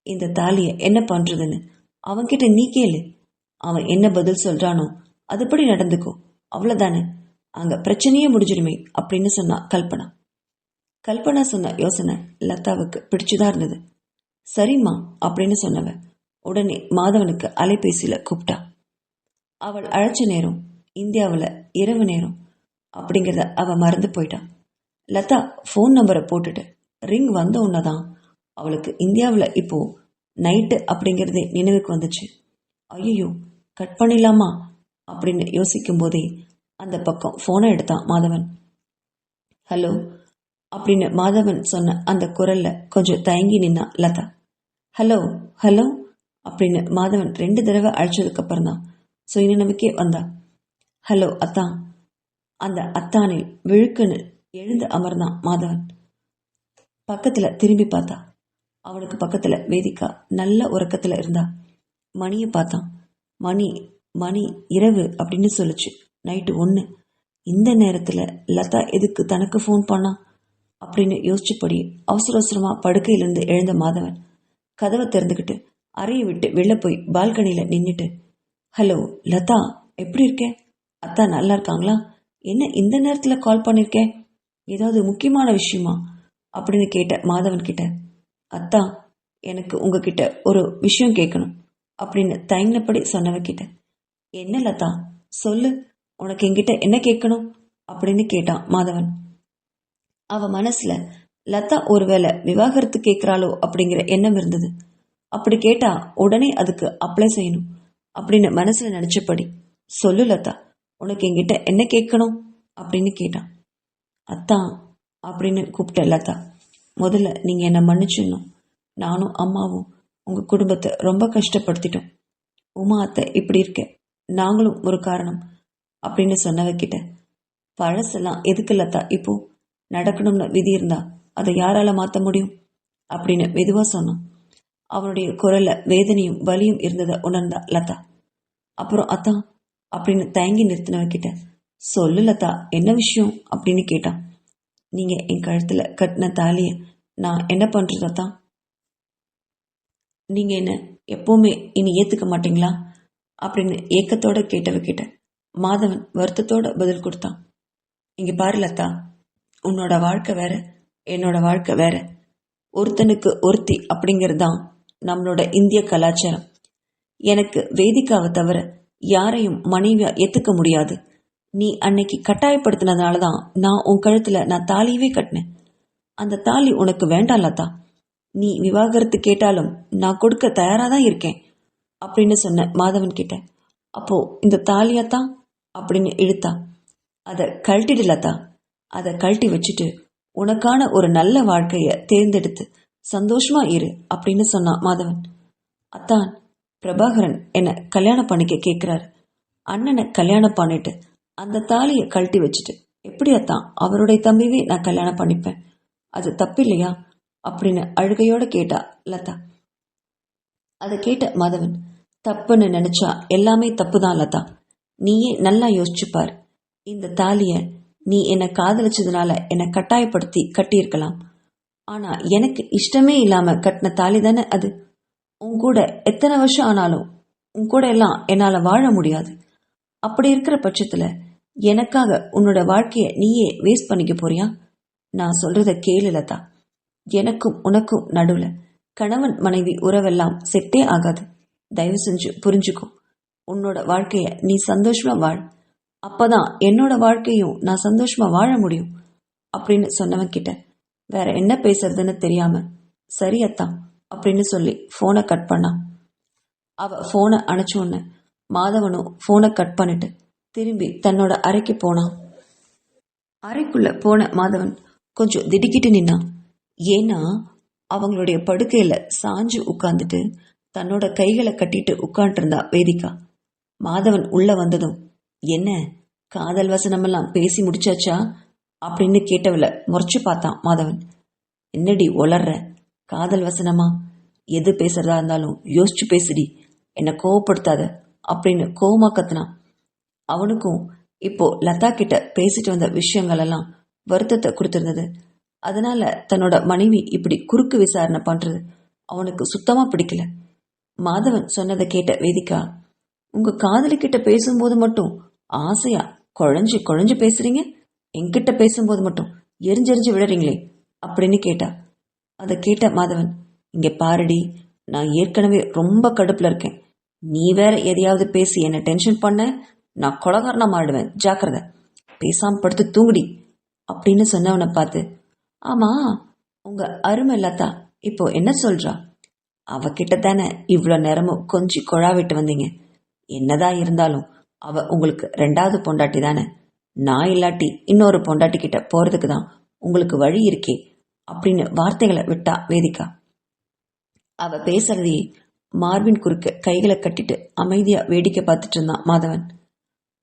இந்த தாலிய என்ன பண்றதுன்னு அவன்கிட்ட நீ கேளு. அவன் என்ன பதில் சொல்றானோ அதுபடி நடந்துக்கோ, அவ்வளவுதானே, அங்க பிரச்சனையே முடிஞ்சிடுமே அப்படின்னு சொன்னா கல்பனா. கல்பனா சொன்ன யோசனை லதாவுக்கு பிடிச்சுதான் இருந்தது. சரிம்மா அப்படின்னு சொன்னவ உடனே மாதவனுக்கு அலைபேசியில கூப்பிட்டா. அவள் அழைச்ச நேரம் இந்தியாவில் இரவு நேரம் அப்படிங்கிறத அவள் மறந்து போயிட்டான். லதா ஃபோன் நம்பரை போட்டுட்டு ரிங் வந்த உடனே தான் அவளுக்கு இந்தியாவில் இப்போ நைட்டு அப்படிங்கிறதே நினைவுக்கு வந்துச்சு. ஐயோ, கட் பண்ணிடலாமா அப்படின்னு யோசிக்கும் போதே அந்த பக்கம் ஃபோனை எடுத்தான் மாதவன். ஹலோ அப்படின்னு மாதவன் சொன்ன அந்த குரல்ல கொஞ்சம் தயங்கி நின்னா லதா. ஹலோ ஹலோ அப்படின்னு மாதவன் 2 தடவை அழைச்சதுக்கு அப்புறம் தான் சுயநம்பிக்கே வந்தா. ஹலோ அத்தான். அந்த அத்தானில் விழுக்குன்னு எழுந்து அமர்ந்தான் மாதவன். பக்கத்துல திரும்பி பார்த்தா. அவனுக்கு பக்கத்துல வேதிகா நல்ல உறக்கத்துல இருந்தா. மணியை பார்த்தான். மணி மணி இரவு அப்படின்னு சொல்லுச்சு. நைட்டு 1. இந்த நேரத்துல லதா எதுக்கு தனக்கு ஃபோன் பண்ணா அப்படின்னு யோசிச்சபடி அவசர அவசரமா படுக்கையிலிருந்து எழுந்த மாதவன் கதவை திறந்துக்கிட்டு அறையை விட்டு வெளில போய் பால்கனியில நின்றுட்டு, ஹலோ லதா, எப்படி இருக்கே? அத்தா நல்லா இருக்காங்களா? என்ன இந்த நேரத்துல கால் பண்ணிருக்கேன்? ஏதாவது முக்கியமான விஷயமா அப்படின்னு கேட்ட மாதவன் கிட்ட, அத்தா எனக்கு உங்ககிட்ட ஒரு விஷயம் கேட்கணும் அப்படின்னு தயங்கினபடி சொன்னவகிட்ட, என்ன லதா சொல்லு, உனக்கு என்கிட்ட என்ன கேட்கணும் அப்படின்னு கேட்டான் மாதவன். அவ மனசுல லதா ஒருவேளை விவாகரத்து கேட்கிறாளோ அப்படிங்கிற எண்ணம் இருந்தது. அப்படி கேட்டா உடனே அதுக்கு அப்ளை செய்யணும் அப்படின்னு மனசுல நினைச்சபடி, சொல்லு லதா, உனக்கு என்கிட்ட என்ன கேட்கணும் அப்படின்னு கேட்டான். அத்தான் அப்படின்னு கூப்பிட்ட லதா, முதல்ல நீங்க என்ன மன்னிச்சிடணும். நானும் அம்மாவும் உங்க குடும்பத்தை ரொம்ப கஷ்டப்படுத்திட்டோம். உமா அத்தை இப்படி இருக்க நாங்களும் ஒரு காரணம் அப்படின்னு சொன்னவகிட்ட, பழசெல்லாம் எதுக்கு லதா, இப்போ நடக்கணும்னு விதி இருந்தா அதை யாரால மாற்ற முடியும் அப்படின்னு மெதுவா சொன்னான். அவனுடைய குரல்ல வேதனையும் வலியும் இருந்ததை உணர்ந்தா லதா. அப்புறம் அத்தான் அப்படின்னு தயங்கி நிறுத்தினவகிட்ட, சொல்லு லதா, என்ன விஷயம் அப்படின்னு கேட்டான். நீங்க என் கழுத்துல கட்டின தாலிய நான் என்ன பண்றது அத்தான்? நீங்க என்ன எப்பவுமே இனி ஏத்துக்க மாட்டீங்களா அப்படின்னு ஏக்கத்தோட கேட்டவகிட்ட மாதவன் வருத்தத்தோட பதில் கொடுத்தான். இங்க பாரு லதா, உன்னோட வாழ்க்கை வேற, என்னோட வாழ்க்கை வேற. ஒருத்தனுக்கு ஒருத்தி அப்படிங்கிறது தான் நம்மளோட இந்திய கலாச்சாரம். எனக்கு வேதிக்காவை தவிர யாரையும் மனைவியா ஏத்துக்க முடியாது. நீ அன்னைக்கு கட்டாயப்படுத்தினதுனாலதான் நான் உன் கழுத்துல நான் தாலியவே கட்டினேன். அந்த தாலி உனக்கு வேண்டாம் லதா. நீ விவாகரத்து கேட்டாலும் நான் கொடுக்க தயாராதான் இருக்கேன் அப்படின்னு சொன்ன மாதவன் கிட்ட, அப்போ இந்த தாலியாத்தான் அப்படின்னு இழுத்தா. அதை கழட்டிடு லதா. அதை கழட்டி வச்சுட்டு உனக்கான ஒரு நல்ல வாழ்க்கைய தேர்ந்தெடுத்து சந்தோஷமா இரு அப்படின்னு சொன்னான் மாதவன். அத்தான், பிரபாகரன் என்ன கல்யாணம் பண்ணிக்க கேட்கிறாரு. அண்ணனை கல்யாணம் பண்ணிட்டு அந்த தாலியை கழட்டி வச்சுட்டு எப்படி அத்தான் அவருடைய தம்பிவே நான் கல்யாணம் பண்ணிப்பேன்? அது தப்பு இல்லையா அப்படின்னு அழுகையோட கேட்டா லதா. அதை கேட்ட மாதவன், தப்புன்னு நினைச்சா எல்லாமே தப்புதான் லதா. நீயே நல்லா யோசிச்சுப்பார். இந்த தாலிய நீ என்னை காதலிச்சதுனால என்னை கட்டாயப்படுத்தி கட்டியிருக்கலாம். ஆனா எனக்கு இஷ்டமே இல்லாம கட்டின தாலி தானே அது. உன் கூட எத்தனை வருஷம் ஆனாலும் உன் கூட எல்லாம் என்னால வாழ முடியாது. அப்படி இருக்கிற பட்சத்துல எனக்காக உன்னோட வாழ்க்கைய நீயே வேஸ்ட் பண்ணிக்க போறியா? நான் சொல்றத கேளு லதா. எனக்கும் உனக்கும் நடுவுல கணவன் மனைவி உறவெல்லாம் செட்டே ஆகாது. தயவு செஞ்சு புரிஞ்சுக்கோ. உன்னோட வாழ்க்கைய நீ சந்தோஷமா வாழ். அப்பதான் என்னோட வாழ்க்கையும் நான் சந்தோஷமா வாழ முடியும் அப்படின்னு சொன்னவன் கிட்ட வேற என்ன பேசுறதுன்னு தெரியாம, சரி அத்தான் அப்படின்னு சொல்லி போனை கட் பண்ணான். அவ போனை அணைச்சோன்னு மாதவனும் போனை கட் பண்ணிட்டு திரும்பி தன்னோட அறைக்கு போனான். அறைக்குள்ள போன மாதவன் கொஞ்சம் திடுக்கிட்டு நின்னான். ஏன்னா அவங்களுடைய படுக்கையில சாஞ்சு உட்கார்ந்துட்டு தன்னோட கைகளை கட்டிட்டு உட்கார்ந்து இருந்தா வேதிகா. மாதவன் உள்ள வந்ததும், என்ன காதல் வசனமெல்லாம் பேசி முடிச்சாச்சா அப்படின்னு கேட்டவளை முறைச்சு பார்த்தான் மாதவன். என்னடி ஒளர்ற? காதல் வசனமா? எது பேசுறதா இருந்தாலும் யோசிச்சு பேசுடி, என்னை கோவப்படுத்தாத அப்படின்னு கோவமா கத்துனான். அவனுக்கும் இப்போ லதா கிட்ட பேசிட்டு வந்த விஷயங்கள் எல்லாம் வருத்தத்தை கொடுத்திருந்தது. அதனால தன்னோட மனைவி இப்படி குறுக்கு விசாரணை பண்றது அவனுக்கு சுத்தமா பிடிக்கல. மாதவன் சொன்னதை கேட்ட வேதிகா, உங்க காதலி கிட்ட பேசும்போது மட்டும் ஆசையா குழஞ்சு குழஞ்சு பேசுறீங்க, என்கிட்ட பேசும்போது மட்டும் எரிஞ்செறிஞ்சு விடுறீங்களே அப்படின்னு கேட்டா. அதை கேட்ட மாதவன், இங்க பாருடி, நான் ஏற்கனவே ரொம்ப கடுப்புல இருக்கேன். நீ வேற எதையாவது பேசி என்ன டென்ஷன் பண்ண, நான் கொலகாரனா மாறிடுவேன், ஜாக்கிரதை. பேசாம படுத்து தூங்குடி அப்படின்னு சொன்னவனை பார்த்து, ஆமா, உங்க அருமை லதா இப்போ என்ன சொல்றா? அவகிட்ட தானே இவ்வளோ நேரமும் கொஞ்சி கொழாவிட்டு வந்தீங்க. என்னதான் இருந்தாலும் அவ உங்களுக்கு ரெண்டாவது பொண்டாட்டி தானே. நான் இல்லாட்டி இன்னொரு பொண்டாட்டி கிட்ட போறதுக்கு தான் உங்களுக்கு வழி இருக்கே அப்படின்னு வார்த்தைகளை விட்டா வேதிகா. அவ பேசுறதையே மார்பின் குறுக்க கைகளை கட்டிட்டு அமைதியா வேடிக்கை பார்த்துட்டு இருந்தான் மாதவன்.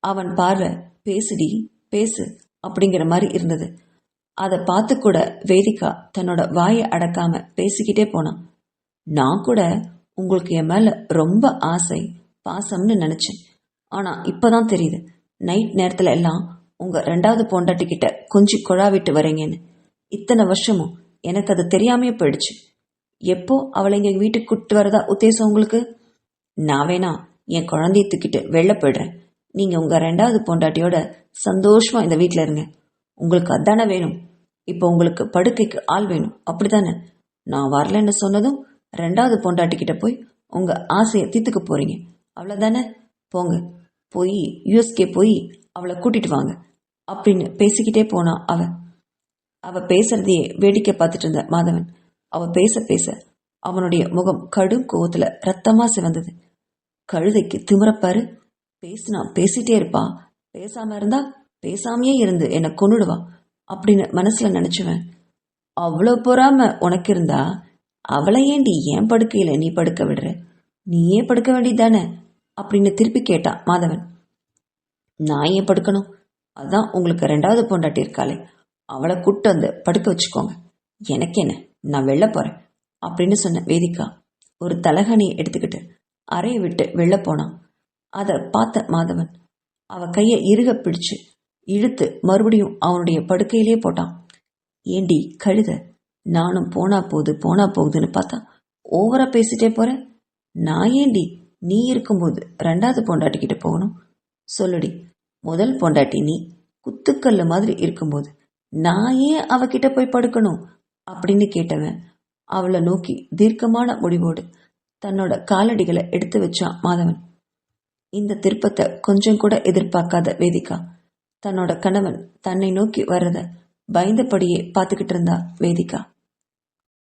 அவன் பார்வை பேசுடி பேசு அப்படிங்கிற மாதிரி இருந்தது. அதை பார்த்து கூட வேதிகா தன்னோட வாயை அடக்காம பேசிக்கிட்டே போனான். நான் கூட உங்களுக்கு என் மேல ரொம்ப ஆசை பாசம்னு நினைச்சேன். ஆனா இப்பதான் தெரியுது, நைட் நேரத்துல எல்லாம் உங்க ரெண்டாவது பொண்டாட்டி கிட்ட கொஞ்சி கொழாவிட்டு வரீங்கன்னு. இத்தனை வருஷமும் எனக்கு அது தெரியாமையே போயிடுச்சு. எப்போ அவளை இங்க வீட்டுக்கு கூப்பிட்டு வரதா உத்தேசம் உங்களுக்கு? நான் வேணா என் குழந்தைய தூக்கிட்டு வெளில போயிடுறேன். நீங்க உங்க ரெண்டாவது பொண்டாட்டியோட சந்தோஷமா இந்த வீட்டுல இருங்க. உங்களுக்கு அதானே வேணும். இப்போ உங்களுக்கு படுக்கைக்கு ஆள் வேணும், அப்படித்தானே? நான் வரலன்னு சொன்னதும் ரெண்டாவது பொண்டாட்டி கிட்ட போய் உங்க ஆசையை தீர்த்துக்க போறீங்க, அவ்வளவுதானே? போங்க, போய் யூஎஸ்கே போய் அவளை கூட்டிட்டு வாங்க அப்படின்னு பேசிக்கிட்டே போனான் அவன். அவ பேசுறதையே வேடிக்கை பார்த்துட்டு இருந்த மாதவன் அவ பேச பேச அவனுடைய முகம் கடும் கோவத்துல ரத்தமா சிவந்தது. கழுதைக்கு திமிரப்பாரு, பேசினா பேசிட்டே இருப்பா, பேசாம இருந்தா பேசாமையே இருந்து என்னை கொன்னுடுவா அப்படின்னு மனசுல நினைச்சுவேன். அவ்வளோ பொறாம உனக்கு இருந்தா அவளை ஏண்டி ஏன் படுக்கையில நீ படுக்க விடுற? நீயே படுக்க வேண்டியதானே அப்படின்னு திருப்பி கேட்டான் மாதவன். நான் ஏன் படுக்கணும்? அதான் உங்களுக்கு ரெண்டாவது பொண்டாட்டி இருக்காளே, அவளை கூட்டு வந்து படுக்க வச்சுக்கோங்க. எனக்கு என்ன, நான் வெளில போறேன் அப்படின்னு சொன்ன வேதிகா ஒரு தலகாணியை எடுத்துக்கிட்டு அறையை விட்டு வெளில போனான். அதை பார்த்த மாதவன் அவ கையை இறுக பிடிச்சு இழுத்து மறுபடியும் அவனுடைய படுக்கையிலே போட்டான். ஏண்டி கழுத, நானும் போனா போகுதுன்னு பார்த்தா ஓவரா பேசிட்டே போறேன். நான் ஏண்டி நீ இருக்கும்போது ரெண்டாவது பொண்டாட்டி கிட்ட போகணும்? சொல்லுடி, முதல் பொண்டாட்டி நீ குத்துக்கல்ல மாதிரி இருக்கும்போது நான் ஏன் அவகிட்ட போய் படுக்கணும் அப்படின்னு கேட்டவன் அவளை நோக்கி தீர்க்கமான முடிவோடு தன்னோட காலடிகளை எடுத்து வச்சான் மாதவன். இந்த திருப்பத்தை கொஞ்சம் கூட எதிர்பார்க்காத வேதிகா தன்னோட கணவன் தன்னை நோக்கி வர்றத பயந்தபடியே பார்த்துக்கிட்டு இருந்தா வேதிகா.